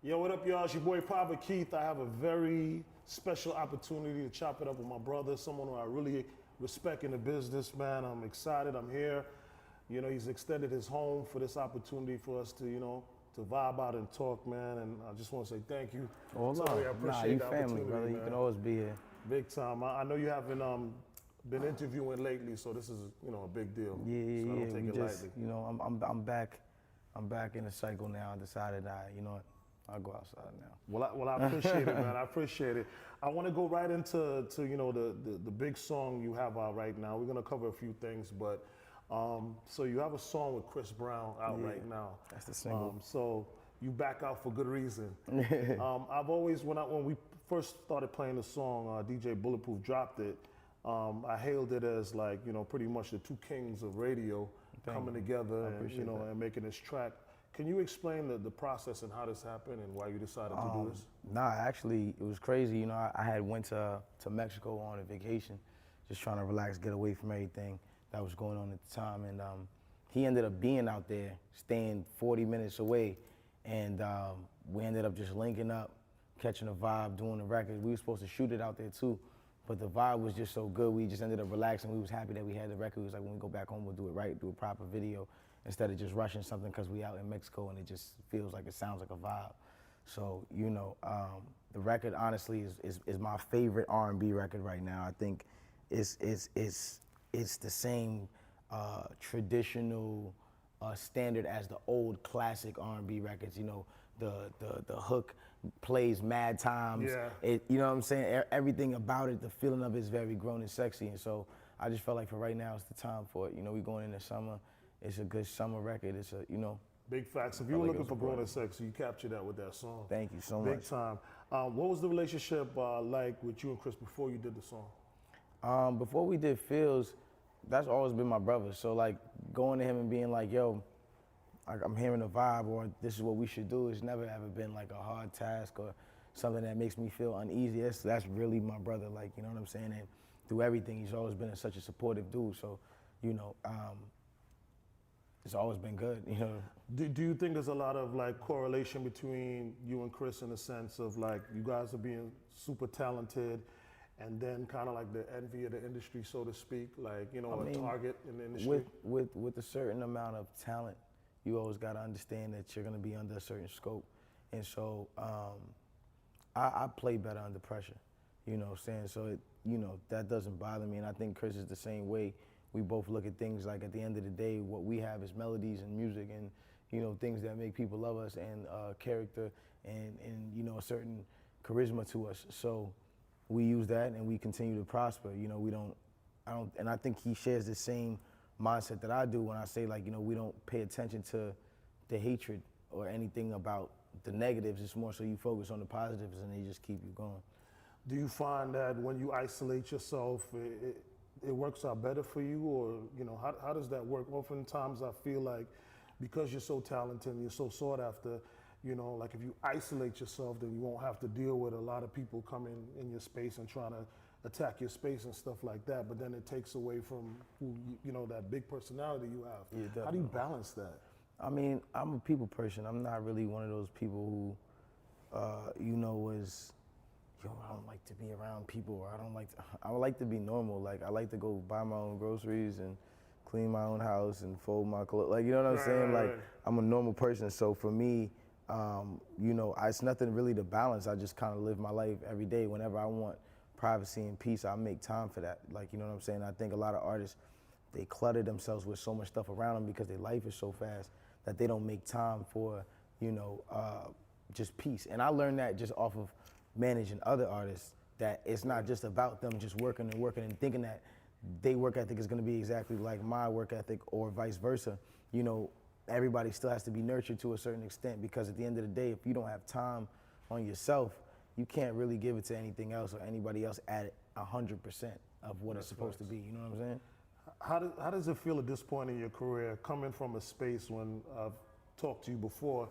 Yo, what up, y'all? It's your boy Private Keith. I have a very special opportunity to chop it up with my brother, someone who I really respect in the business, man. I'm excited. I'm here. You know, he's extended his home for this opportunity for us to, to vibe out and talk, man. And I just want to say thank you. Oh, Tory, I appreciate you the family, opportunity, brother. man. You can always be here. Big time. I know you haven't been interviewing lately, so this is, a big deal. Yeah, so I don't yeah. take We it just, lightly. I'm back. I'm back in the cycle now. I decided that, you know what, I'll go outside now. Well, I appreciate it, man. I appreciate it. I want to go right into the big song you have out right now. We're gonna cover a few things, but so you have a song with Chris Brown out right now. That's the single. So you back out for good reason. I've always when we first started playing the song, DJ Bulletproof dropped it. I hailed it as like pretty much the two kings of radio coming together, and making this track. Can you explain the process and how this happened and why you decided to do this? Nah, actually, it was crazy. I had went to Mexico on a vacation, just trying to relax, get away from everything that was going on at the time. And he ended up being out there, staying 40 minutes away. And we ended up just linking up, catching a vibe, doing the record. We were supposed to shoot it out there too, but the vibe was just so good. We just ended up relaxing. We was happy that we had the record. It was like, when we go back home, we'll do it right, do a proper video, instead of just rushing something because we out in Mexico and it just feels like, it sounds like a vibe. So, the record honestly is my favorite R&B record right now. I think it's the same traditional standard as the old classic R&B records. The hook plays mad times. Yeah. You know what I'm saying? Everything about it, the feeling of it is very grown and sexy. And so I just felt like for right now, it's the time for it. We going into summer. It's a good summer record. It's Big facts. If you were looking for grown and sexy, you captured that with that song. Thank you so much. Big time. What was the relationship like with you and Chris before you did the song? Before we did Feels, that's always been my brother. So like going to him and being like, yo, I'm hearing a vibe, or this is what we should do, it's never ever been like a hard task or something that makes me feel uneasy. That's really my brother, like, you know what I'm saying? And through everything, he's always been such a supportive dude. So, it's always been good, Do you think there's a lot of like correlation between you and Chris in the sense of like you guys are being super talented and then kind of like the envy of the industry, so to speak, like, a target in the industry? With a certain amount of talent, you always got to understand that you're going to be under a certain scope. And so I play better under pressure, you know what I'm saying? So, that doesn't bother me. And I think Chris is the same way. We both look at things like, at the end of the day, what we have is melodies and music and, things that make people love us, and character and a certain charisma to us. So we use that and we continue to prosper. And I think he shares the same mindset that I do when I say, like, we don't pay attention to the hatred or anything about the negatives. It's more so you focus on the positives and they just keep you going. Do you find that when you isolate yourself, it works out better for you, or how does that work? Oftentimes I feel like because you're so talented and you're so sought after, like if you isolate yourself, then you won't have to deal with a lot of people coming in your space and trying to attack your space and stuff like that. But then it takes away from who that big personality you have. Yeah, definitely. How do you balance that? I mean, I'm a people person. I'm not really one of those people who, was, I don't like to be around people, or I would like to be normal. Like, I like to go buy my own groceries and clean my own house and fold my clothes. Like, you know what I'm saying? Right. Like, I'm a normal person. So for me, it's nothing really to balance. I just kind of live my life every day. Whenever I want privacy and peace, I make time for that. Like, you know what I'm saying? I think a lot of artists, they clutter themselves with so much stuff around them because their life is so fast that they don't make time for, just peace. And I learned that just off of managing other artists, that it's not just about them just working and thinking that their work ethic is going to be exactly like my work ethic, or vice versa. Everybody still has to be nurtured to a certain extent, because at the end of the day, if you don't have time on yourself, you can't really give it to anything else or anybody else at 100% of what it's supposed to be. You know what I'm saying? How does it feel at this point in your career, coming from a space when I've talked to you before,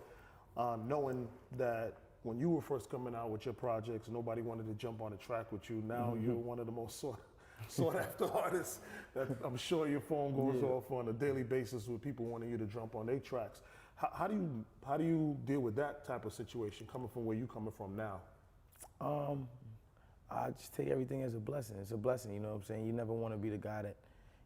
knowing that when you were first coming out with your projects, nobody wanted to jump on the track with you. Now you're one of the most sought after artists that I'm sure your phone goes off on a daily basis with people wanting you to jump on their tracks. How do you deal with that type of situation coming from where you coming from now? I just take everything as a blessing. It's a blessing, you know what I'm saying? You never want to be the guy that,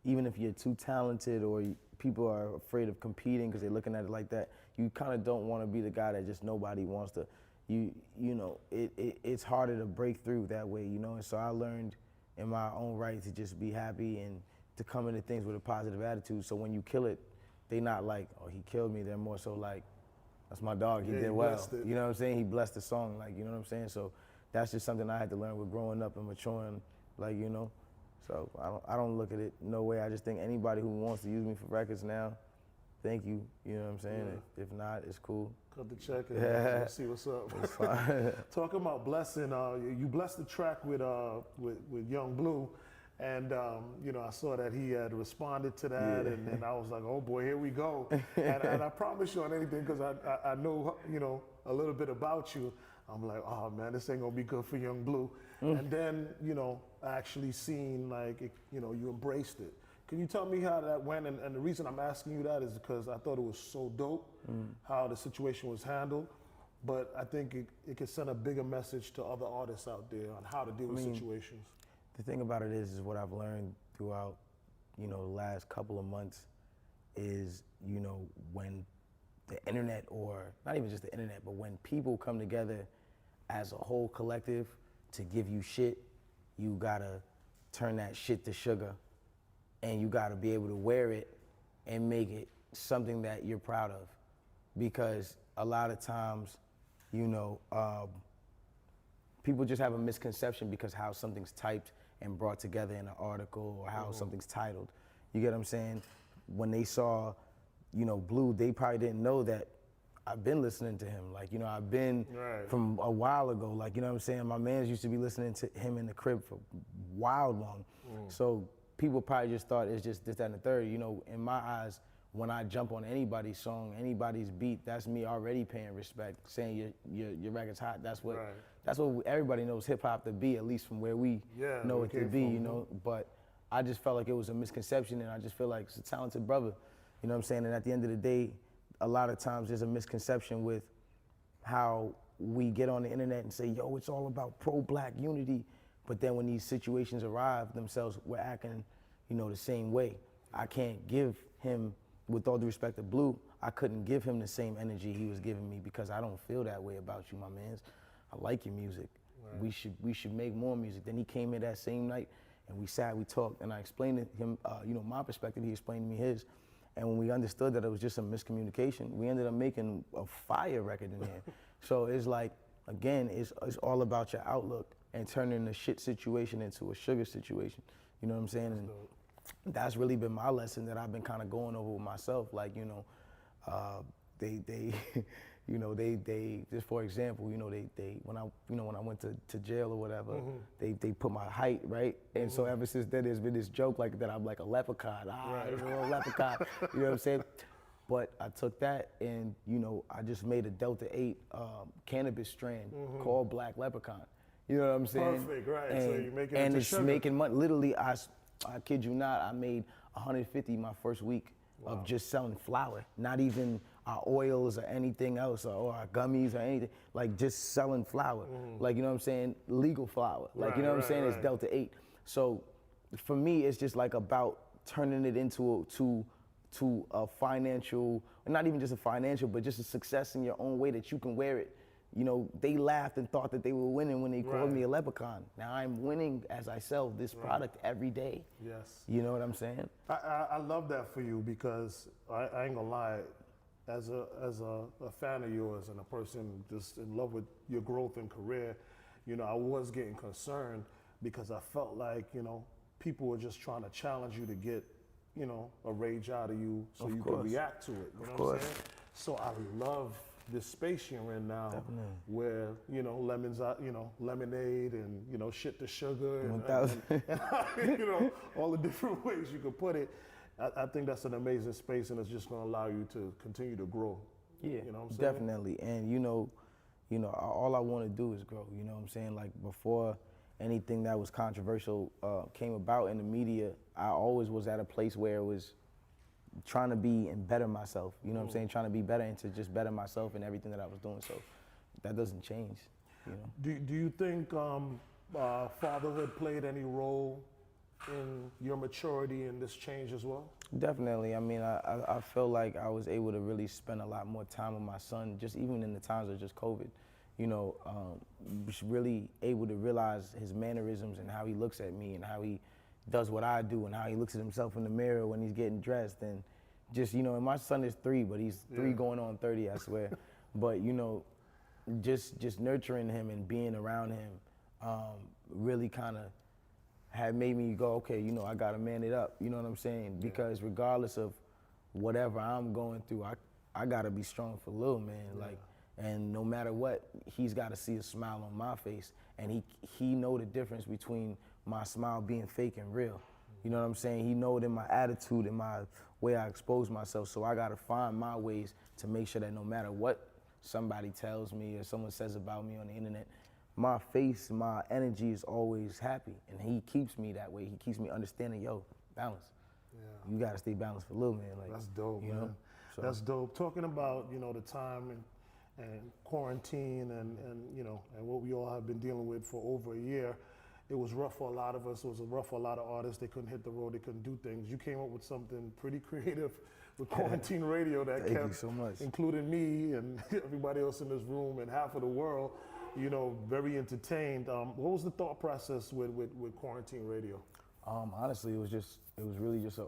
even if you're too talented or people are afraid of competing because they're looking at it like that, you kind of don't want to be the guy that just nobody wants to. You know, it's harder to break through that way, you know? And so I learned in my own right to just be happy and to come into things with a positive attitude. So when you kill it, they not like, oh, he killed me. They're more so like, that's my dog, he did well. You know what I'm saying? He blessed the song, like, you know what I'm saying? So that's just something I had to learn with growing up and maturing, like, you know? So I don't look at it no way. I just think anybody who wants to use me for records now, thank you, you know what I'm saying? Yeah. If not, it's cool. Cut the check and see what's up. It's fine. Talking about blessing, you blessed the track with Young Blue, and you know, I saw that he had responded to that, Yeah. and I was like, oh boy, here we go. and I promise you on anything, because I know, you know, a little bit about you. I'm like, oh man, this ain't gonna be good for Young Blue. And then, you know, I actually seen like, you know, you embraced it. Can you tell me how that went? And the reason I'm asking you that is because I thought it was so dope how the situation was handled. But I think it could send a bigger message to other artists out there on how to deal with situations. The thing about it is what I've learned throughout, you know, the last couple of months is, you know, when the internet, or not even just the internet, but when people come together as a whole collective to give you shit, you gotta turn that shit to sugar, and you gotta be able to wear it and make it something that you're proud of. Because a lot of times, you know, people just have a misconception because how something's typed and brought together in an article, or how something's titled. You get what I'm saying? When they saw, you know, Blue, they probably didn't know that I've been listening to him. Like, you know, I've been from a while ago. Like, you know what I'm saying? My mans used to be listening to him in the crib for wild long. So people probably just thought it's just this, that, and the third. You know, in my eyes, when I jump on anybody's song, anybody's beat, that's me already paying respect, saying your record's hot. That's what everybody knows hip hop to be, at least from where we know it to be, you know. But I just felt like it was a misconception, and I just feel like it's a talented brother. You know what I'm saying? And at the end of the day, a lot of times there's a misconception with how we get on the internet and say, yo, it's all about pro-black unity. But then when these situations arrive themselves, we're acting, you know, the same way. I can't give him, with all due respect to Blue, I couldn't give him the same energy he was giving me, because I don't feel that way about you, my mans. I like your music. We should make more music. Then he came in that same night and we sat, we talked, and I explained to him, you know, my perspective, he explained to me his. And when we understood that it was just a miscommunication, we ended up making a fire record in there. So it's like, again, it's all about your outlook and turning the shit situation into a sugar situation. You know what I'm saying? And that's really been my lesson that I've been kind of going over with myself. Like, you know, they you know, they just for example, you know, they when I went to jail or whatever, they put my height, right? And so ever since then, there's been this joke like that I'm like a leprechaun. A leprechaun. You know what I'm saying? But I took that and, you know, I just made a Delta 8 cannabis strand called Black Leprechaun. You know what I'm saying? Perfect, right? And, So you're making it and to it's sugar. making money. Literally, I kid you not, I made 150 my first week of just selling flour. Not even our oils or anything else, or our gummies or anything. Like just selling flour. Like, you know what I'm saying? Legal flour. Like, you know what I'm saying? It's Delta 8. So for me, it's just like about turning it into a financial, not even just a financial, but just a success in your own way that you can wear it. You know, they laughed and thought that they were winning when they called me a leprechaun. Now I'm winning as I sell this product every day. Yes. You know what I'm saying? I love that for you, because I ain't gonna lie, as a fan of yours and a person just in love with your growth and career, you know, I was getting concerned because I felt like, you know, people were just trying to challenge you to get, you know, a rage out of you so you can react to it. You know what I'm saying? So I love this space you're in now, where, you know, lemons are, you know, lemonade and, you know, shit to sugar and you know, all the different ways you could put it. I think that's an amazing space, and it's just gonna allow you to continue to grow. Yeah, you know what I'm saying? definitely. And you know, all I want to do is grow. You know what I'm saying? Like before anything that was controversial came about in the media, I always was at a place where it was trying to be and better myself. You know what I'm saying? Trying to be better and to just better myself in everything that I was doing. So that doesn't change. You know. Do you think fatherhood played any role in your maturity in this change as well? Definitely. I mean, I feel like I was able to really spend a lot more time with my son, just even in the times of just COVID. You know, was really able to realize his mannerisms and how he looks at me and how he does what I do and how he looks at himself in the mirror when he's getting dressed. And just, you know, and my son is 3, but he's 3 going on 30, I swear. But, you know, just nurturing him and being around him really kind of had made me go, okay, you know, I gotta man it up, you know what I'm saying? Because regardless of whatever I'm going through, I gotta be strong for Lil, man. Like, and no matter what, he's gotta see a smile on my face, and he know the difference between my smile being fake and real. You know what I'm saying? He know it in my attitude and my way I expose myself, so I gotta find my ways to make sure that no matter what somebody tells me or someone says about me on the internet, my face, my energy is always happy, and he keeps me that way. He keeps me understanding, yo, balance. Yeah. You gotta stay balanced for Lil, man. Like, that's dope, you man. know? So. That's dope. Talking about, you know, the time and quarantine and you know, and what we all have been dealing with for over a year, it was rough for a lot of us. It was rough for a lot of artists. They couldn't hit the road. They couldn't do things. You came up with something pretty creative with quarantine radio that Thank kept, you so much. including me and everybody else in this room and half of the world, you know, very entertained. What was the thought process with quarantine radio? Honestly, it was really just an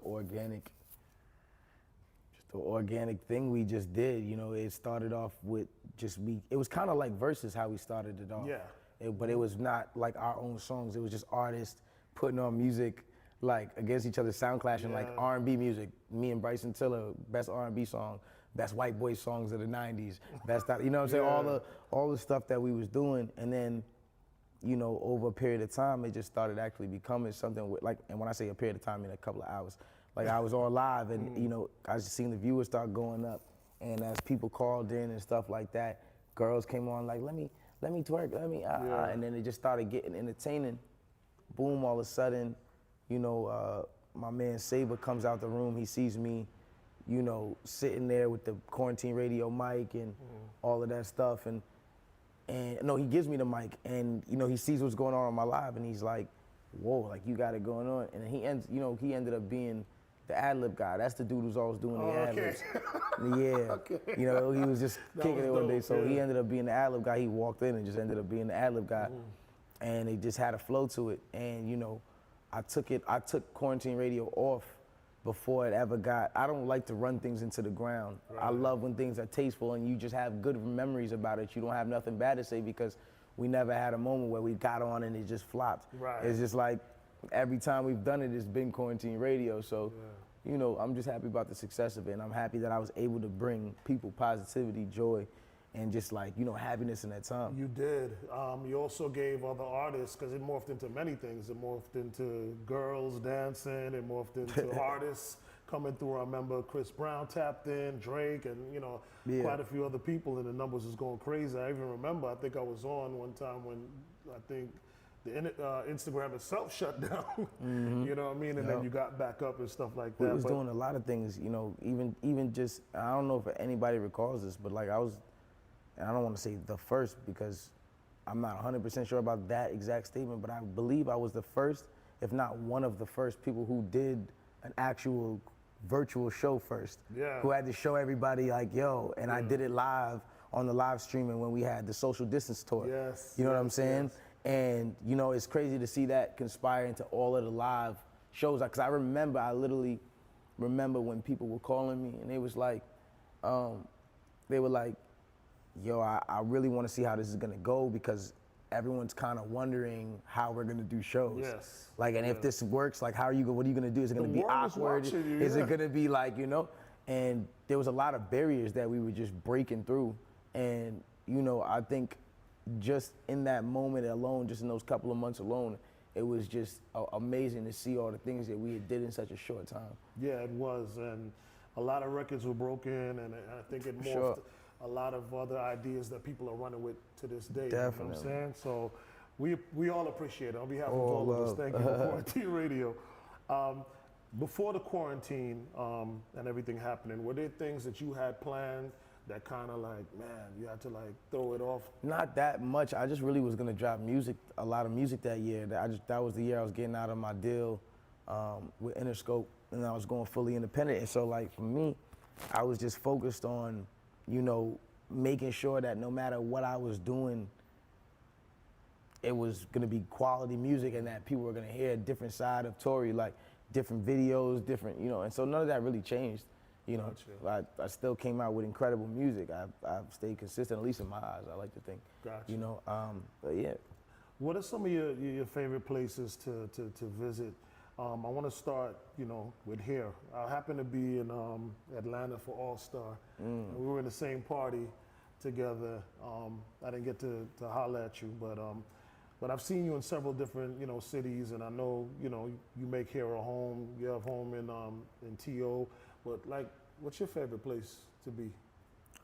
organic thing we just did. You know, it started off with just me. It was kind of like Versus how we started it off. Yeah. But it was not like our own songs. It was just artists putting on music like against each other, sound clashing, like R&B music. Me and Bryson Tiller, best R&B song, best white boy songs of the 90s, best, you know what I'm saying? All the stuff that we was doing. And then, you know, over a period of time, it just started actually becoming something with, like, and when I say a period of time, I mean a couple of hours. Like, I was on live and, you know, I just seen the viewers start going up. And as people called in and stuff like that, girls came on like, let me twerk, and then it just started getting entertaining. Boom, all of a sudden, you know, my man Saber comes out the room, he sees me, you know, sitting there with the quarantine radio mic and all of that stuff, and no, he gives me the mic, and you know, he sees what's going on my live, and he's like, whoa, like you got it going on, and he ended up being the ad-lib guy. That's the dude who's always doing the ad-libs. Yeah, you know, he was just kicking it one day, so he ended up being the ad-lib guy. He walked in and just ended up being the ad-lib guy, and it just had a flow to it, and you know, I took quarantine radio off before it ever got, I don't like to run things into the ground. Right. I love when things are tasteful and you just have good memories about it. You don't have nothing bad to say because we never had a moment where we got on and it just flopped. Right. It's just like every time we've done it, it's been quarantine radio. So, you know, I'm just happy about the success of it, and I'm happy that I was able to bring people positivity, joy, and just like, you know, happiness in that time. You did. You also gave other artists, because it morphed into many things. It morphed into girls dancing, it morphed into artists coming through. I remember Chris Brown tapped in, Drake, and you know, quite a few other people, and the numbers was going crazy. I even remember, I think I was on one time when I think the Instagram itself shut down. You know what I mean? And then you got back up and stuff like that. We was doing a lot of things, you know, even just, I don't know if anybody recalls this, but like I was, and I don't want to say the first because I'm not 100% sure about that exact statement, but I believe I was the first, if not one of the first people who did an actual virtual show first. Who had to show everybody like, yo, and I did it live on the live streaming when we had the social distance tour. You know what I'm saying? And you know, it's crazy to see that conspire into all of the live shows. Cause I literally remember when people were calling me and they was like, they were like, yo, I really want to see how this is gonna go because everyone's kind of wondering how we're gonna do shows. Like, and if this works, like, what are you gonna do? Is it gonna be awkward? Is it gonna be like, you know? And there was a lot of barriers that we were just breaking through. And, you know, I think just in that moment alone, just in those couple of months alone, it was just amazing to see all the things that we did in such a short time. Yeah, it was. And a lot of records were broken, and I think it morphed a lot of other ideas that people are running with to this day. Definitely. You know what I'm saying? So we all appreciate it. On behalf of all of us, thank you for Quarantine Radio. Before the quarantine and everything happening, were there things that you had planned that kind of like, man, you had to like throw it off? Not that much. I just really was gonna drop music, a lot of music that year. That was the year I was getting out of my deal with Interscope, and I was going fully independent. And so like for me, I was just focused on, you know, making sure that no matter what I was doing, it was gonna be quality music and that people were gonna hear a different side of Tory, like different videos, different, you know, and so none of that really changed. You know, I still came out with incredible music. I've stayed consistent, at least in my eyes, I like to think. Gotcha. You know, but yeah. What are some of your favorite places to visit? I want to start, you know, with here. I happen to be in Atlanta for All-Star. And we were in the same party together. I didn't get to holler at you, but I've seen you in several different, you know, cities, and I know, you know, you make here a home. You have home in TO, but like, what's your favorite place to be?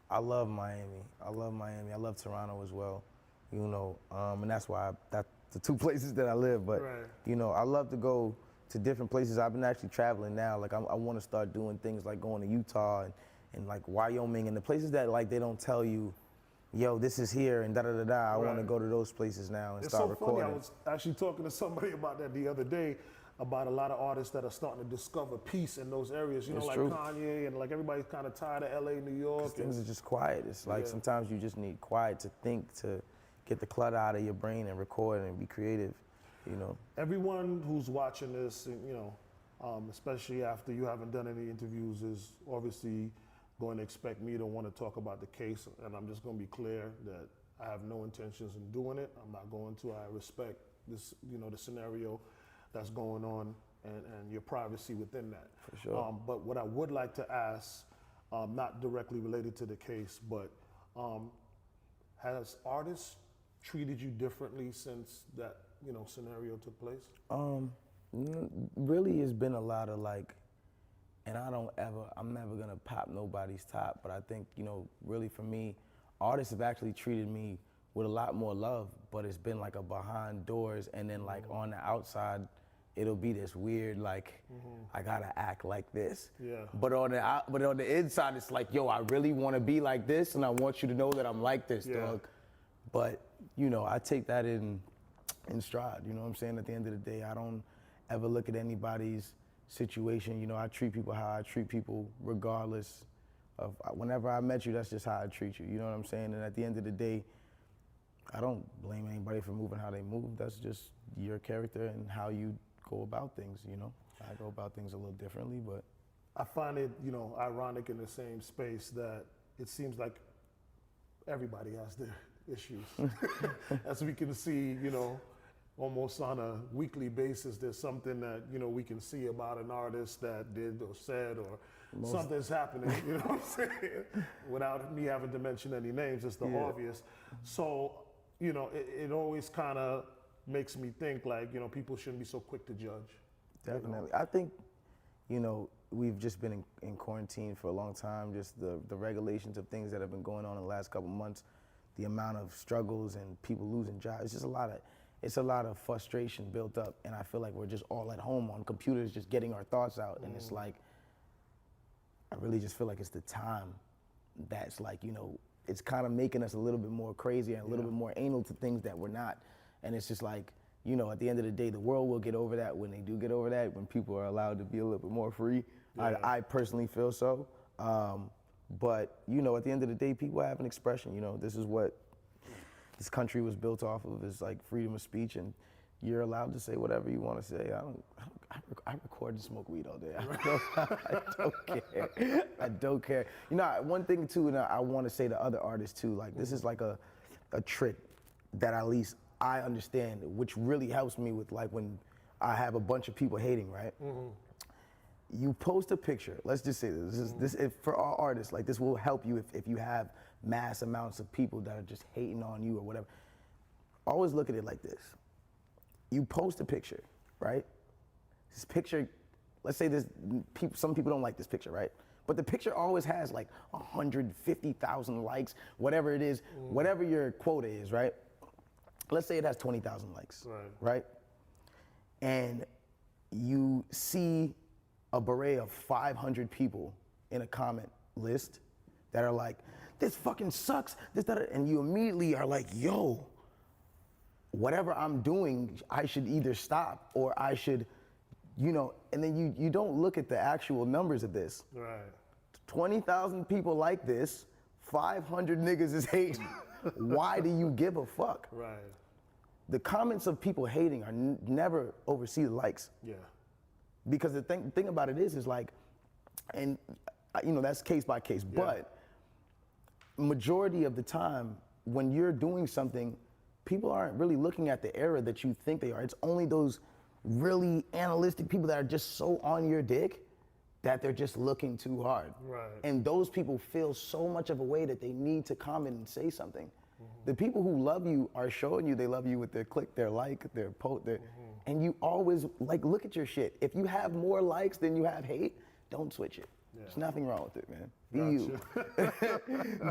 I love Miami. I love Toronto as well. You know, and that's why that's the two places that I live. But Right. you know, I love to go to different places. I've been actually traveling now. Like I want to start doing things like going to Utah and like Wyoming and the places that like they don't tell you, yo, this is here and da da da da. I want to go to those places now and It's start so recording. funny. I was actually talking to somebody about that the other day, about a lot of artists that are starting to discover peace in those areas. You know, It's like true. Kanye, and like everybody's kind of tired of LA, New York. Things are just quiet. It's like Yeah. sometimes you just need quiet to think, to get the clutter out of your brain and record and be creative, you know. Everyone who's watching this, you know, especially after you haven't done any interviews, is obviously going to expect me to want to talk about the case, and I'm just going to be clear that I have no intentions in doing it. I'm not going to. I respect this, you know, the scenario that's going on and your privacy within that. For sure. But what I would like to ask, not directly related to the case, but has artists treated you differently since that, you know, scenario took place? Really, it's been a lot of like, and I'm never gonna pop nobody's top, but I think, you know, really for me, artists have actually treated me with a lot more love, but it's been like a behind doors, and then like on the outside, it'll be this weird like, I gotta act like this. Yeah. But on the inside, it's like, yo, I really want to be like this, and I want you to know that I'm like this, Yeah. dog. But you know, I take that in stride. You know what I'm saying? At the end of the day, I don't ever look at anybody's situation. You know, I treat people how I treat people, regardless of whenever I met you. That's just how I treat you. You know what I'm saying? And at the end of the day, I don't blame anybody for moving how they move. That's just your character and how you go about things, you know? I go about things a little differently, but. I find it, you know, ironic in the same space that it seems like everybody has their issues. As we can see, you know, almost on a weekly basis, there's something that, you know, we can see about an artist that did or said, or something's happening, you know what I'm saying? Without me having to mention any names, it's the obvious. So, you know, it always kind of makes me think like, you know, people shouldn't be so quick to judge. Definitely. I think, you know, we've just been in quarantine for a long time, just the regulations of things that have been going on in the last couple months, the amount of struggles and people losing jobs. It's just a lot of frustration built up, and I feel like we're just all at home on computers just getting our thoughts out, and it's like, I really just feel like it's the time that's like, you know, it's kind of making us a little bit more crazy and a little bit more anal to things that we're not. And it's just like, you know, at the end of the day, the world will get over that when they do get over that, when people are allowed to be a little bit more free. Yeah. I personally feel so. But, you know, at the end of the day, people have an expression. You know, this is what this country was built off of, is like freedom of speech, and you're allowed to say whatever you want to say. I record and smoke weed all day. I don't care. I don't care. You know, one thing too, and I want to say to other artists too, like this is like a trick that at least I understand, which really helps me with like when I have a bunch of people hating, right? You post a picture. Let's just say this is for all artists, like this will help you if you have mass amounts of people that are just hating on you or whatever. Always look at it like this. You post a picture, right? This picture, let's say some people don't like this picture, right? But the picture always has like 150,000 likes, whatever it is, whatever your quota is, right? Let's say it has 20,000 likes, right? And you see a beret of 500 people in a comment list that are like, this fucking sucks, this, that, and you immediately are like, yo, whatever I'm doing, I should either stop or I should, and then you don't look at the actual numbers of this. Right. 20,000 people like this, 500 niggas is hating. Why do you give a fuck? Right. The comments of people hating are never oversee the likes. Yeah. Because the thing about it is like, and that's case by case, but majority of the time when you're doing something, people aren't really looking at the era that you think they are. It's only those really analytic people that are just so on your dick that they're just looking too hard. Right. And those people feel so much of a way that they need to comment and say something. Mm-hmm. The people who love you are showing you they love you with their click, their like, their post, and you always look at your shit. If you have more likes than you have hate, don't switch it. Yeah. There's nothing wrong with it, man. Be you.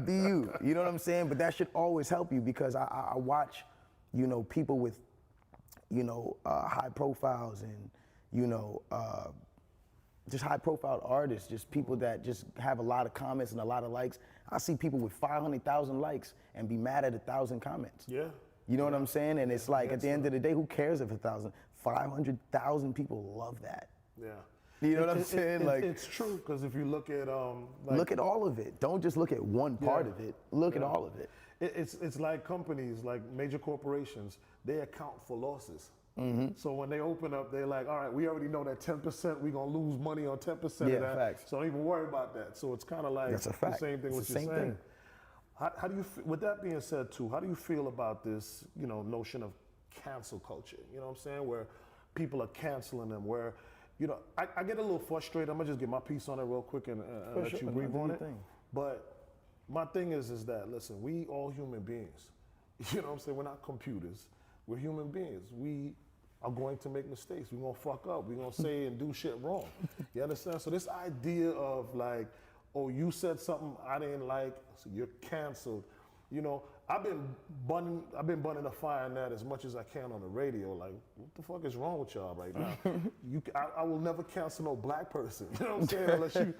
Be you. You know what I'm saying? But that should always help you because I watch, people with, high profiles and, just high profile artists, just people that just have a lot of comments and a lot of likes. I see people with 500,000 likes and be mad at 1,000 comments. Yeah. You know what I'm saying? And it's like, at the end of the day, who cares if 500,000 people love that. Yeah. You know what I'm saying? It's true, because if you look at look at all of it. Don't just look at one part of it. Look at all of it. It's like companies, like major corporations, they account for losses. Mm-hmm. So when they open up, they're like, all right, we already know that 10%, we're gonna lose money on 10% of that. Facts. So don't even worry about that. So it's kind of like That's a fact. the same thing what you're saying. How do you, with that being said too, how do you feel about this, notion of cancel culture? You know what I'm saying? Where people are canceling them, where, I get a little frustrated. I'm gonna just get my piece on it real quick and let you breathe on it. But my thing is that, listen, we all human beings. You know what I'm saying? We're not computers. We're human beings. We are going to make mistakes. We're gonna fuck up. We're gonna say and do shit wrong. You understand? So this idea of like, oh, you said something I didn't like, so you're canceled. I've been bunning a fire in that as much as I can on the radio. Like, what the fuck is wrong with y'all right now? I will never cancel no black person. You know what I'm saying? Unless you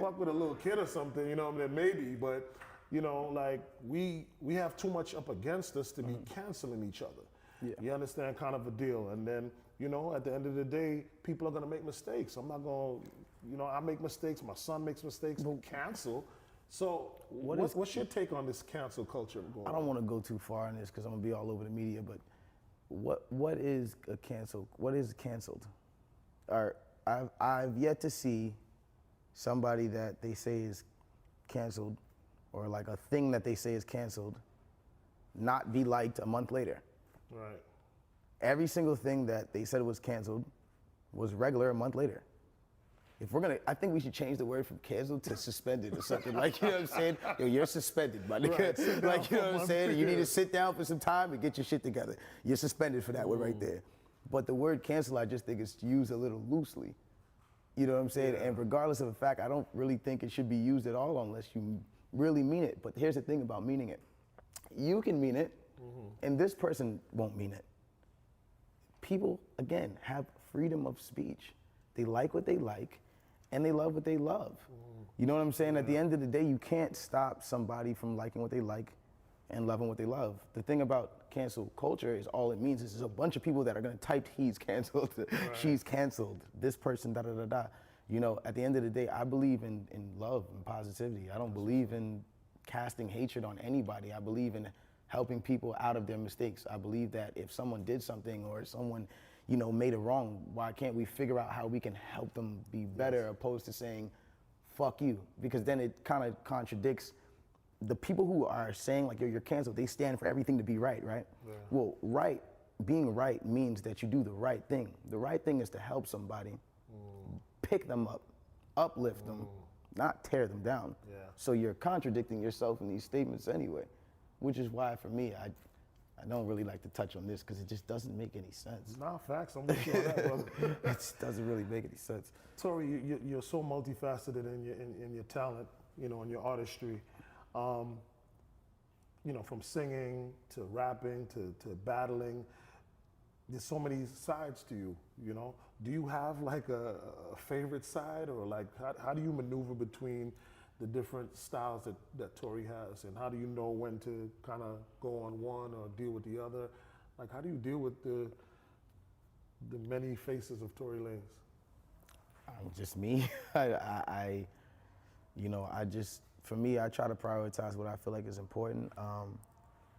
fuck with a little kid or something, then maybe. But we have too much up against us to be canceling each other. Yeah. You understand, kind of a deal. And then, at the end of the day, people are gonna make mistakes. I'm not gonna, I make mistakes, my son makes mistakes, cancel. So what's your take on this cancel culture going on? I don't wanna go too far in this because I'm gonna be all over the media, but what is a cancel? What is canceled? I've yet to see somebody that they say is canceled or like a thing that they say is canceled not be liked a month later. Right. Every single thing that they said was canceled was regular a month later. I think we should change the word from canceled to suspended or something. Like, you know what I'm saying? Yo, you're suspended, my nigga. Right. Like, you know what I'm saying? You need to sit down for some time and get your shit together. You're suspended for that one right there. But the word cancel, I just think it's used a little loosely. You know what I'm saying? Yeah. And regardless of the fact, I don't really think it should be used at all unless you really mean it. But here's the thing about meaning it. You can mean it, and this person won't mean it. People, again, have freedom of speech. They like what they like, and they love what they love. You know what I'm saying? At the end of the day, you can't stop somebody from liking what they like and loving what they love. The thing about cancel culture is all it means is there's a bunch of people that are gonna type he's canceled, she's canceled, this person, da da da da. At the end of the day, I believe in love and positivity. I don't believe in casting hatred on anybody. I believe in helping people out of their mistakes. I believe that if someone did something or someone, made it wrong, why can't we figure out how we can help them be better opposed to saying, fuck you? Because then it kind of contradicts the people who are saying like, yo, you're canceled, they stand for everything to be right, right? Yeah. Well, being right means that you do the right thing. The right thing is to help somebody, pick them up, uplift them, not tear them down. Yeah. So you're contradicting yourself in these statements anyway. Which is why, for me, I don't really like to touch on this because it just doesn't make any sense. Nah, facts. I'm with you on that, brother. It just doesn't really make any sense. Tory, you're so multifaceted in your talent, in your artistry. From singing to rapping to battling. there's so many sides to you, you know? Do you have like a favorite side, or like how do you maneuver between the different styles that Tory has, and how do you know when to kind of go on one or deal with the other? Like, how do you deal with the many faces of Tory Lanez? Just me. For me, I try to prioritize what I feel like is important.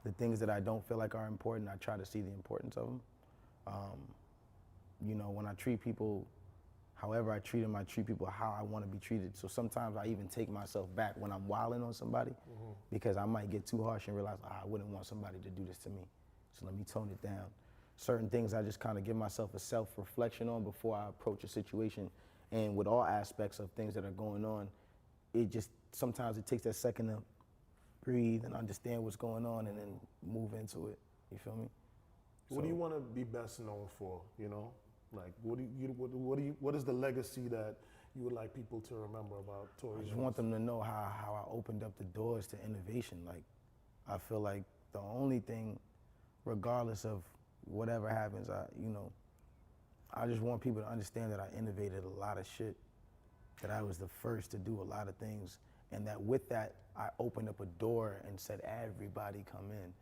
The things that I don't feel like are important, I try to see the importance of them. When I treat people, however I treat them, I treat people how I want to be treated. So sometimes I even take myself back when I'm wilding on somebody, because I might get too harsh and realize, I wouldn't want somebody to do this to me. So let me tone it down. Certain things I just kind of give myself a self-reflection on before I approach a situation. And with all aspects of things that are going on, sometimes it takes that second to breathe and understand what's going on and then move into it. You feel me? What do you want to be best known for, you know? Like, what is the legacy that you would like people to remember about Tory Lanez? I just want them to know how I opened up the doors to innovation. Like, I feel like the only thing, regardless of whatever happens, I just want people to understand that I innovated a lot of shit, that I was the first to do a lot of things, and that with that, I opened up a door and said, everybody come in.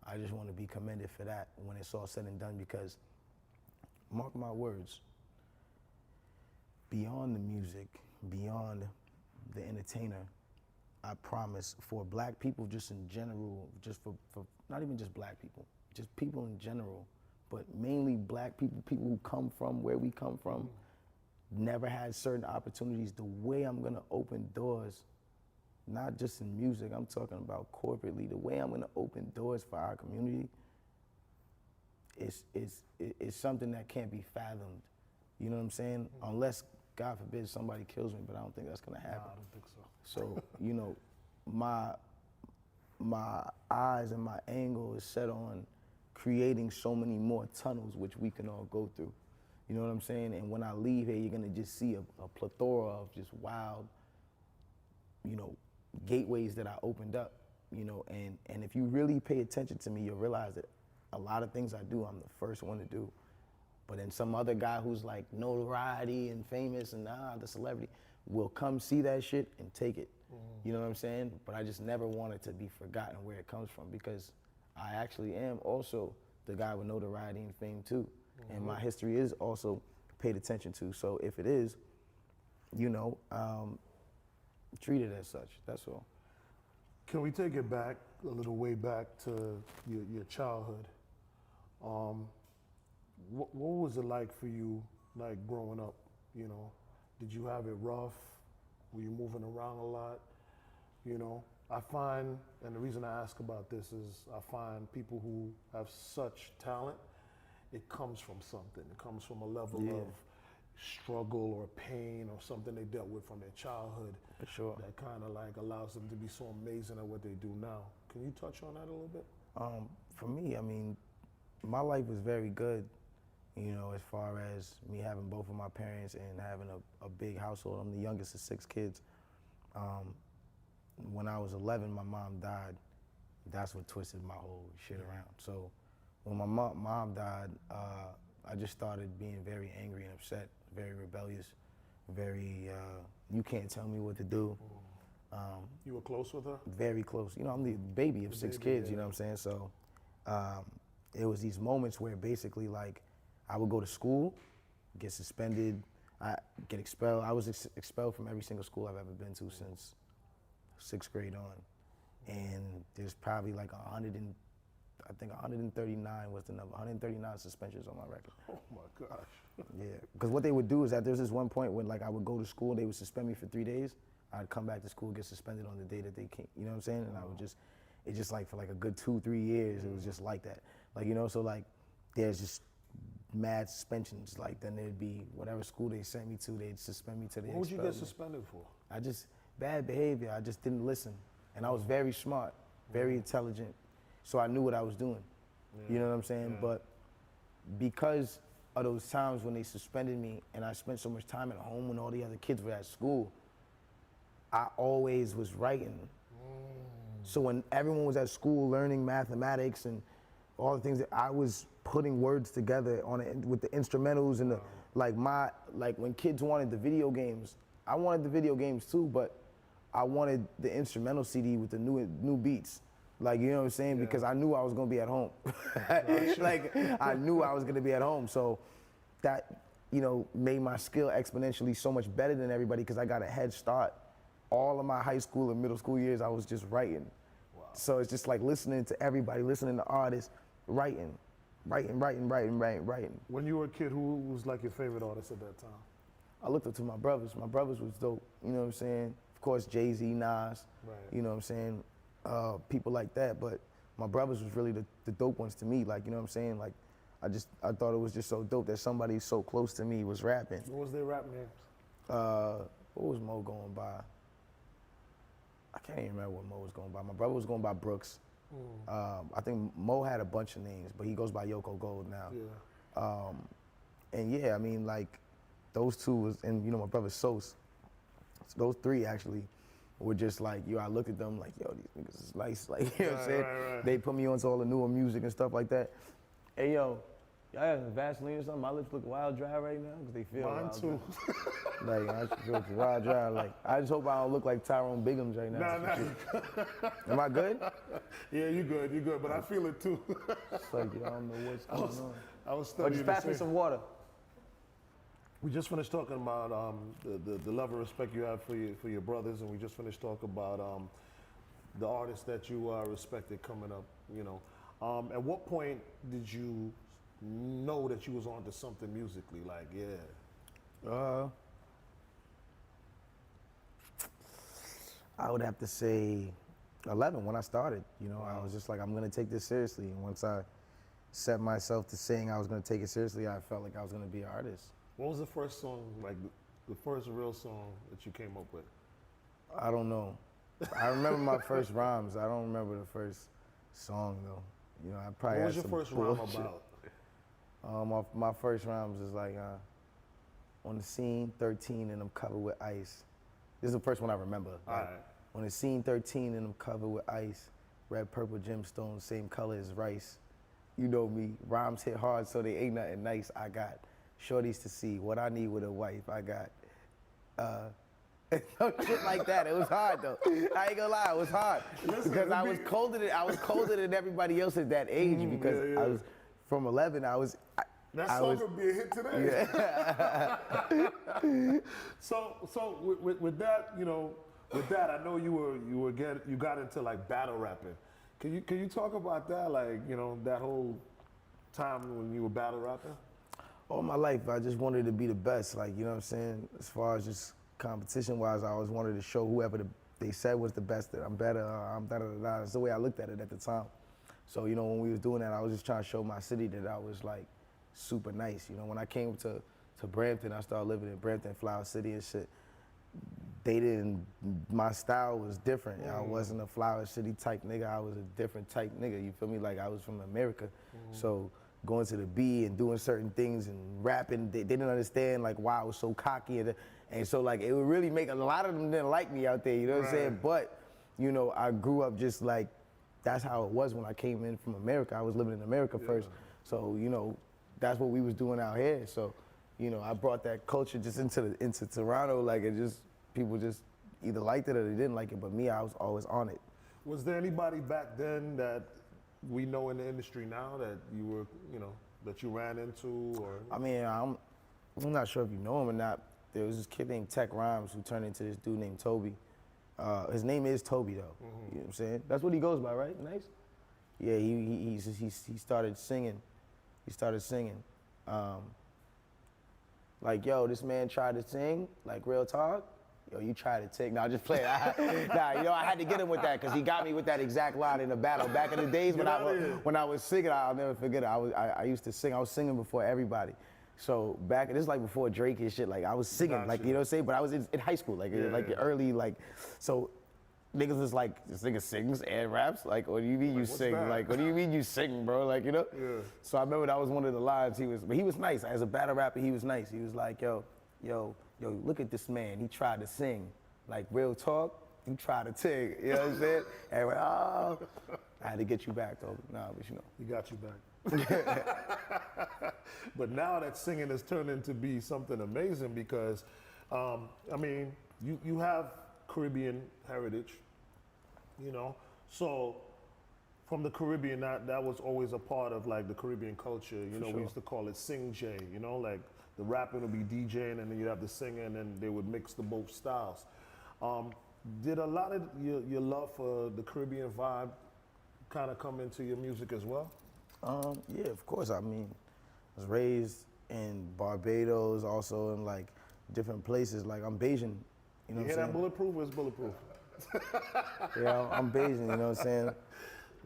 I just want to be commended for that when it's all said and done, because, mark my words, beyond the music, beyond the entertainer, I promise, for black people just in general, just for not even just black people, just people in general, but mainly black people, people who come from where we come from, never had certain opportunities. The way I'm gonna open doors, not just in music, I'm talking about corporately, the way I'm gonna open doors for our community is something that can't be fathomed. You know what I'm saying? Unless, God forbid, somebody kills me, but I don't think that's gonna happen. Nah, I don't think so. So, my eyes and my angle is set on creating so many more tunnels which we can all go through. You know what I'm saying? And when I leave here, you're gonna just see a plethora of just wild, gateways that I opened up, and if you really pay attention to me, you'll realize that a lot of things I do, I'm the first one to do. But then some other guy who's like notoriety and famous and the celebrity will come see that shit and take it. You know what I'm saying? But I just never wanted to be forgotten where it comes from, because I actually am also the guy with notoriety and fame too. And my history is also paid attention to. So if it is, treat it as such, that's all. Can we take it back a little way back to your childhood? What was it like for you, like growing up? Did you have it rough? Were you moving around a lot? I find, and the reason I ask about this is, I find people who have such talent, it comes from something. It comes from a level of struggle or pain or something they dealt with from their childhood. For sure. That kind of like allows them to be so amazing at what they do now. Can you touch on that a little bit? For me, my life was very good, as far as me having both of my parents and having a big household. I'm the youngest of 6 kids. When I was 11, my mom died. That's what twisted my whole shit around. So when my mom died, I just started being very angry and upset, very rebellious, very, you can't tell me what to do. You were close with her? Very close. I'm the baby of 6 kids, you know what I'm saying? So it was these moments where basically, like, I would go to school, get suspended, I get expelled. I was expelled from every single school I've ever been to since 6th grade on. And there's probably like 139 was the number, 139 suspensions on my record. Oh my gosh. Yeah, because what they would do is that there's this one point when, like, I would go to school, they would suspend me for 3 days. I'd come back to school, get suspended on the day that they came, you know what I'm saying? And I would it just like for like a good 2-3 years, it was just like that. Like, so like there's just mad suspensions. Like then there'd be whatever school they sent me to, they'd suspend me to the What would you get suspended for? Bad behavior. I just didn't listen. And I was very smart, very intelligent. So I knew what I was doing. You know what I'm saying? Yeah. But because of those times when they suspended me and I spent so much time at home when all the other kids were at school, I always was writing. So when everyone was at school learning mathematics and all the things that I was putting words together on it with the instrumentals and the like when kids wanted the video games, I wanted the video games too, but I wanted the instrumental CD with the new beats. Like, you know what I'm saying? Yeah. Because I knew I was gonna be at home. Like, I knew I was gonna be at home. So that, you know, made my skill exponentially so much better than everybody because I got a head start. All of my high school and middle school years, I was just writing. Wow. So it's just like listening to everybody, listening to artists, writing. When you were a kid, who was like your favorite artist at that time? I looked up to my brothers. My brothers was dope, you know what I'm saying? Of course, Jay-Z, Nas, Right. you know what I'm saying? People like that, but my brothers was really the dope ones to me, like, you know what I'm saying? Like, I thought it was just so dope that somebody so close to me was rapping. What was their rap names? What was Mo going by? I can't even remember what Mo was going by. My brother was going by Brooks. I think Mo had a bunch of names, but he goes by Yoko Gold now. Yeah. And yeah, I mean, like, those two was, and you know, my brother Sos. So those three actually were just like, yo, I looked at them like, yo, these niggas is nice. Like, you know what I'm saying? Right. They put me onto all the newer music and stuff like that. Hey, yo, y'all have some Vaseline or something? My lips look wild dry right now because they feel Mine wild too. dry. Like, I just feel wild dry. Like, I just hope I don't look like Tyrone Biggums right now. Nah. Am I good? Yeah, you good, but I feel it too. It's like, yo, I don't know what's going on. I was But studying. just pass me some water. We just finished talking about the love and respect you have for your brothers, and we just finished talking about the artists that you respected coming up. You know, at what point did you know that you was onto something musically? Like, yeah. I would have to say 11 when I started. You know, I was just like, I'm gonna take this seriously. And once I set myself to saying I was gonna take it seriously, I felt like I was gonna be an artist. What was the first song, like the first real song that you came up with? I don't know. I remember my first rhymes. I don't remember the first song though. You know, I probably What was had your some first rhyme bullshit. about? My first rhymes is like, on the scene 13 and I'm covered with ice. This is the first one I remember. All right. On the scene 13 and I'm covered with ice. Red, purple gemstones, same color as rice. You know me, rhymes hit hard so they ain't nothing nice. I got shorties to see what I need with a wife. I got shit like that. It was hard though. I ain't gonna lie, it was hard because I was colder than everybody else at that age because I was from 11. That song would be a hit today. Yeah. So with that, you know, with that, I know you got into like battle rapping. Can you talk about that? Like, you know, that whole time when you were battle rapping? All my life, I just wanted to be the best. Like, you know what I'm saying? As far as just competition-wise, I always wanted to show whoever they said was the best that I'm better, I'm da-da-da-da. That's the way I looked at it at the time. So, you know, when we was doing that, I was just trying to show my city that I was, like, super nice. You know, when I came to Brampton, I started living in Brampton, Flower City and shit. My style was different. I wasn't a Flower City type nigga. I was a different type nigga, you feel me? Like, I was from America. So going to the B and doing certain things and rapping, they didn't understand, like, why I was so cocky. And so, like, it would really make, a lot of them didn't like me out there, you know what I'm saying? But, you know, I grew up just like, that's how it was when I came in from America. I was living in America first. So, you know, that's what we was doing out here. So, you know, I brought that culture just into Toronto, like, it just, people just either liked it or they didn't like it, but me, I was always on it. Was there anybody back then that we know in the industry now that you were, you know, that you ran into or? I mean, I'm not sure if you know him or not. There was this kid named Tech Rhymes who turned into this dude named Toby. His name is Toby though. You know what I'm saying? That's what he goes by, right? Nice. Yeah, he started singing. He started singing. Like, yo, this man tried to sing, like, real talk. Yo, you tried to take. Nah, just play. Nah, you know, I had to get him with that because he got me with that exact line in the battle. Back in the days when I was singing, I'll never forget it. I used to sing. I was singing before everybody. So this is like before Drake and shit. Like, I was singing, like, you know what I'm saying? But I was in high school, like early, like, so niggas was like, this nigga sings and raps? Like, what do you mean you sing? that? Like, what do you mean you sing, bro? Like, you know? Yeah. So I remember that was one of the lines but he was nice. As a battle rapper, he was nice. He was like, yo, look at this man. He tried to sing. Like, real talk, you tried to sing. You know what I'm saying? And I went, oh. I had to get you back though. Nah, but you know. He got you back. But now that singing has turned into be something amazing because, I mean, you have Caribbean heritage, you know, so from the Caribbean, that was always a part of like the Caribbean culture. You know, we used to call it sing J, you know, like the rapping would be DJing and then you'd have the singing and they would mix the both styles. Did a lot of your love for the Caribbean vibe kind of come into your music as well? Yeah, of course. I mean, I was raised in Barbados, also in like different places. Like I'm Bayesian, you know what I'm saying? You hear that bulletproof? Where's bulletproof? Yeah, I'm Bayesian, you know what I'm saying?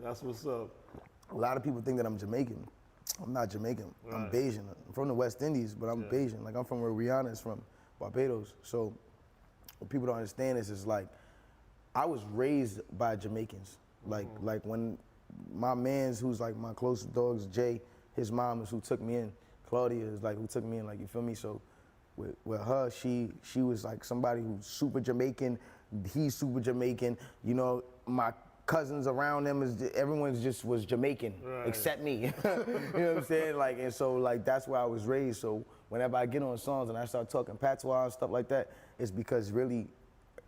That's what's up. A lot of people think that I'm Jamaican. I'm not Jamaican. Right. I'm Bayesian. I'm from the West Indies, but I'm Bayesian. Like I'm from where Rihanna is from, Barbados. So what people don't understand is like I was raised by Jamaicans. Like when my man's who's like my closest dogs, Jay, his mom is who took me in. Claudia is like who took me in, like you feel me? So with her, she was like somebody who's super Jamaican. He's super Jamaican. You know, my cousins around them everyone's just was Jamaican except me. You know what I'm saying? Like, and so like that's where I was raised. So whenever I get on songs and I start talking patois and stuff like that, it's because really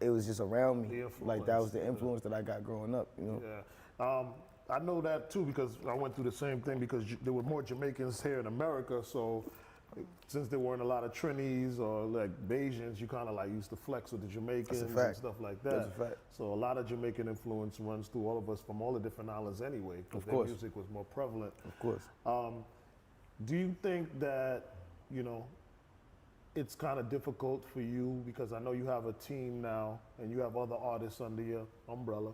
it was just around me. Like that was the influence that I got growing up. You know? Yeah. I know that too because I went through the same thing because there were more Jamaicans here in America. So since there weren't a lot of Trinis or like Bajans, you kind of like used to flex with the Jamaicans and stuff like that. That's a fact. So a lot of Jamaican influence runs through all of us from all the different islands anyway because their music was more prevalent. Of course. Do you think that, you know, it's kind of difficult for you because I know you have a team now and you have other artists under your umbrella.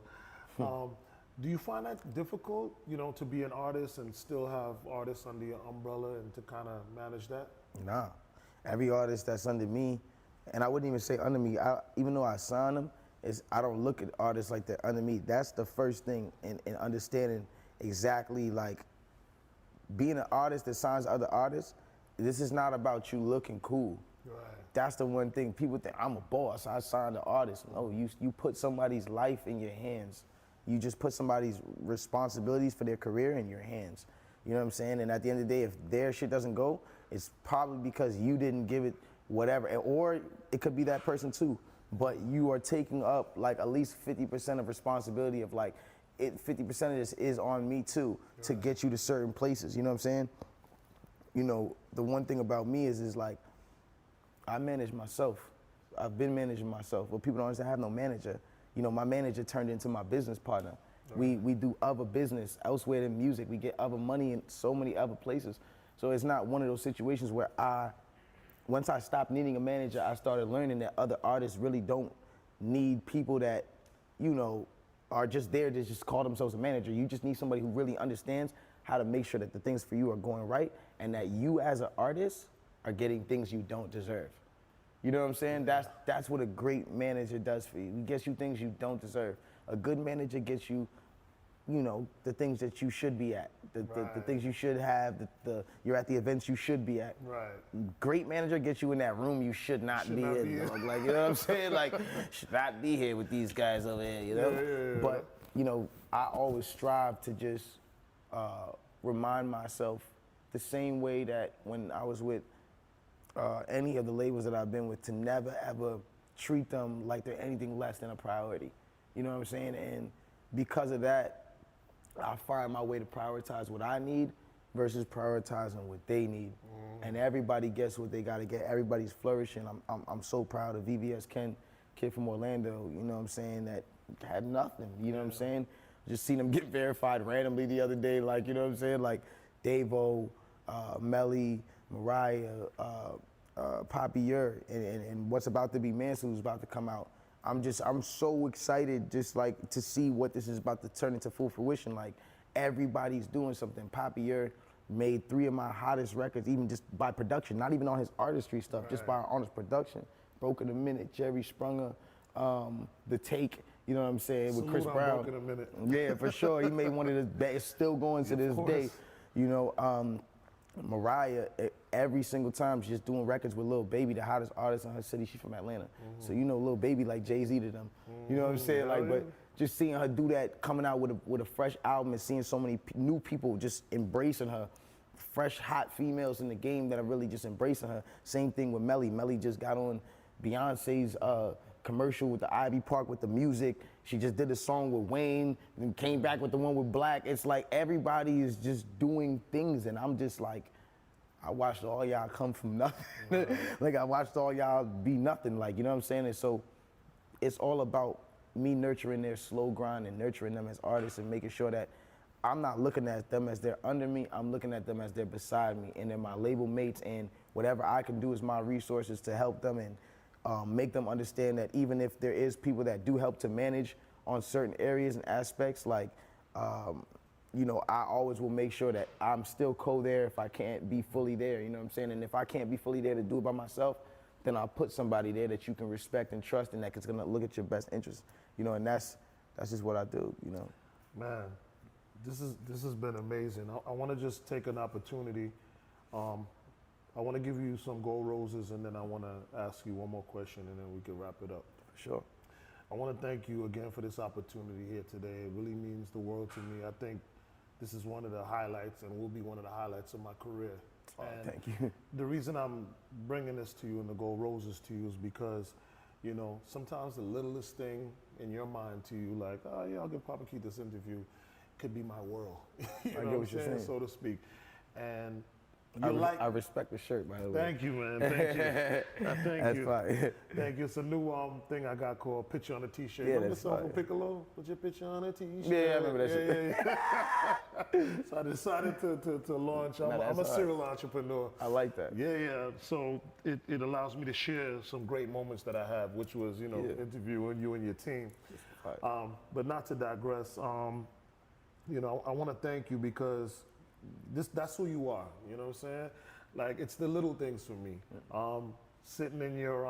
Do you find that difficult, you know, to be an artist and still have artists under your umbrella and to kind of manage that? Nah. Every artist that's under me, and I wouldn't even say under me, even though I sign them, I don't look at artists like they're under me. That's the first thing in understanding exactly like being an artist that signs other artists. This is not about you looking cool. Right. That's the one thing. People think I'm a boss, I signed an artist. No, you put somebody's life in your hands. You just put somebody's responsibilities for their career in your hands. You know what I'm saying? And at the end of the day, if their shit doesn't go, it's probably because you didn't give it whatever. Or it could be that person too. But you are taking up like at least 50% of responsibility of like, 50% of this is on me too to get you to certain places. You know what I'm saying? You know, the one thing about me is like, I manage myself. I've been managing myself. But people don't understand, I have no manager. You know, my manager turned into my business partner. We do other business elsewhere than music. We get other money in so many other places. So it's not one of those situations where once I stopped needing a manager, I started learning that other artists really don't need people that, you know, are just there to just call themselves a manager. You just need somebody who really understands how to make sure that the things for you are going right and that you as an artist are getting things you don't deserve. You know what I'm saying? That's what a great manager does for you. He gets you things you don't deserve. A good manager gets you, you know, the things that you should be at, the things you should have, you're at the events you should be at. Right. Great manager gets you in that room you should not be in. Dog. Like, you know what I'm saying? Like, should not be here with these guys over here, you know? Yeah. But, you know, I always strive to just remind myself the same way that when I was with any of the labels that I've been with, to never ever treat them like they're anything less than a priority. You know what I'm saying? And because of that, I find my way to prioritize what I need versus prioritizing what they need. And everybody gets what they gotta get. Everybody's flourishing. I'm so proud of VVS Ken, kid from Orlando, you know what I'm saying, that had nothing, you know what I'm saying? Just seen him get verified randomly the other day, like, you know what I'm saying? Like Davo, Melly, Mariah, Poppy Yer, and what's about to be Manson, who's about to come out. I'm so excited just like to see what this is about to turn into full fruition. Like everybody's doing something. Poppy Yer made 3 of my hottest records, even just by production, not even on his artistry stuff, just by on his production. Broken a Minute, Jerry Sprunger, The Take, you know what I'm saying, with Chris Brown. Broken a Minute. Yeah, for sure. He made one of the best, still going to this day. You know, Mariah, every single time she's just doing records with Lil Baby, the hottest artist in her city. She's from Atlanta. So you know Lil Baby like Jay-Z to them. You know what I'm saying? Like, but just seeing her do that, coming out with a fresh album and seeing so many new people just embracing her, fresh, hot females in the game that are really just embracing her. Same thing with Melly. Melly just got on Beyonce's commercial with the Ivy Park with the music. She just did a song with Wayne and came back with the one with Black. It's like everybody is just doing things, and I'm just like, I watched all y'all come from nothing. Like I watched all y'all be nothing, like, you know what I'm saying? And so it's all about me nurturing their slow grind and nurturing them as artists and making sure that I'm not looking at them as they're under me, I'm looking at them as they're beside me, and they're my label mates, and whatever I can do is my resources to help them and make them understand that even if there is people that do help to manage on certain areas and aspects, like, you know, I always will make sure that I'm still co-there if I can't be fully there, you know what I'm saying? And if I can't be fully there to do it by myself, then I'll put somebody there that you can respect and trust and that is gonna look at your best interests, you know, and that's just what I do, you know. Man, this has been amazing. I want to just take an opportunity. I want to give you some gold roses, and then I want to ask you one more question, and then we can wrap it up. For sure. I want to thank you again for this opportunity here today. It really means the world to me. I think this is one of the highlights, and will be one of the highlights of my career. Oh, and thank you. The reason I'm bringing this to you and the gold roses to you is because, you know, sometimes the littlest thing in your mind to you, like, oh yeah, I'll give Papa Keith this interview, could be my world. You know what I'm saying, so to speak. And I respect the shirt, by the way. Thank you, man. Thank you. Thank That's you. fine. Thank you. It's a new thing I got called Picture on a T-shirt. Yeah, Remember that's the song fine. from Piccolo? Put your picture on a T-shirt. Yeah, I remember that shit. Yeah. So I decided to launch. I'm a serial entrepreneur. I like that. Yeah. So it allows me to share some great moments that I have, which was, you know, interviewing you and your team. But not to digress, you know, I want to thank you because that's who you are, you know what I'm saying? Like, it's the little things for me. Sitting in your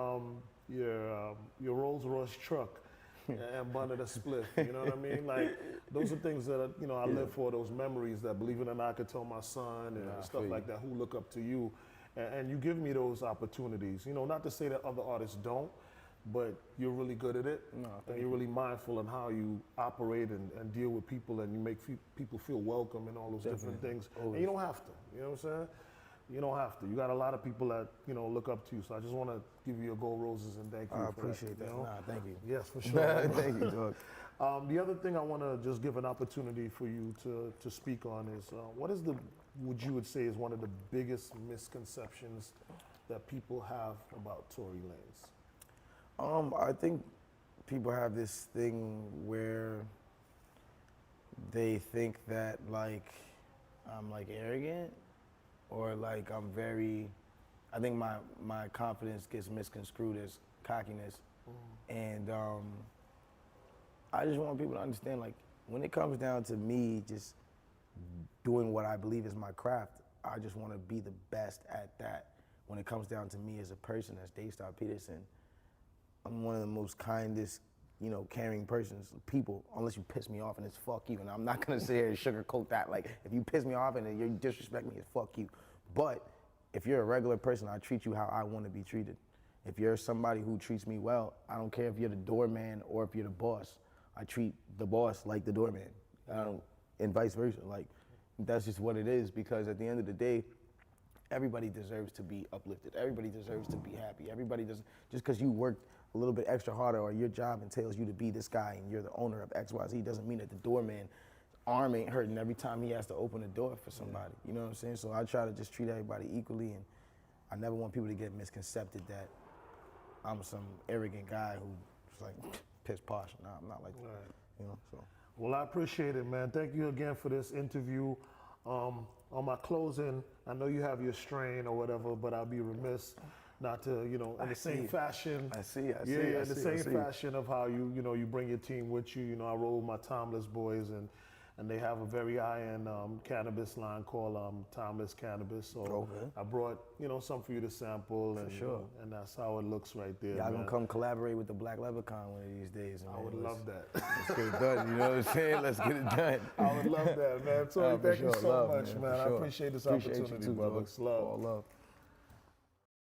Rolls Royce truck and burning a spliff, you know what I mean? Like, those are things that, you know, I live for, those memories that, believe it or not, I could tell my son and stuff like that who look up to you. And you give me those opportunities. You know, not to say that other artists don't, but you're really good at it. And you're really mindful in how you operate and deal with people, and you make people feel welcome and all those different things. Always. And you don't have to, you know what I'm saying? You don't have to. You got a lot of people that, you know, look up to you. So I just want to give you your gold roses and thank you I for appreciate that. You know? Nah, thank you. Yes, for sure. Thank you, dog. The other thing I want to just give an opportunity for you to speak on is, what is you would say is one of the biggest misconceptions that people have about Tory Lanez? I think people have this thing where they think that, like, I'm, like, arrogant, or, like, I think my confidence gets misconstrued as cockiness. And I just want people to understand, like, when it comes down to me just doing what I believe is my craft, I just want to be the best at that. When it comes down to me as a person, as Daystar Peterson, I'm one of the most kindest, you know, caring people, unless you piss me off and it's fuck you. And I'm not gonna sit here and sugarcoat that. Like, if you piss me off and you disrespect me, it's fuck you. But if you're a regular person, I treat you how I want to be treated. If you're somebody who treats me well, I don't care if you're the doorman or if you're the boss. I treat the boss like the doorman. And vice versa. Like, that's just what it is, because at the end of the day, everybody deserves to be uplifted. Everybody deserves to be happy. Everybody doesn't, just because you worked a little bit extra harder or your job entails you to be this guy and you're the owner of XYZ doesn't mean that the doorman arm ain't hurting every time he has to open a door for somebody. You know what I'm saying? So I try to just treat everybody equally, and I never want people to get misconcepted that I'm some arrogant guy who's like piss posh. Nah, I'm not like that. Right. You know, so. Well, I appreciate it, man. Thank you again for this interview. On my closing, I know you have your strain or whatever, but I'll be remiss not to, you know, in the same fashion. I see. In the same fashion of how you bring your team with you. You know, I roll with my Timeless boys, and they have a very high-end cannabis line called Timeless Cannabis. So I brought, you know, some for you to sample, and and that's how it looks right there. Y'all gonna come collaborate with the Black Leprechaun one of these days. I would love that. Let's get it done. You know what I'm saying? Let's get it done. I would love that, man. Tory, thank you so much, man. I Sure. appreciate this opportunity, you too, brother. Love. It's love. All love.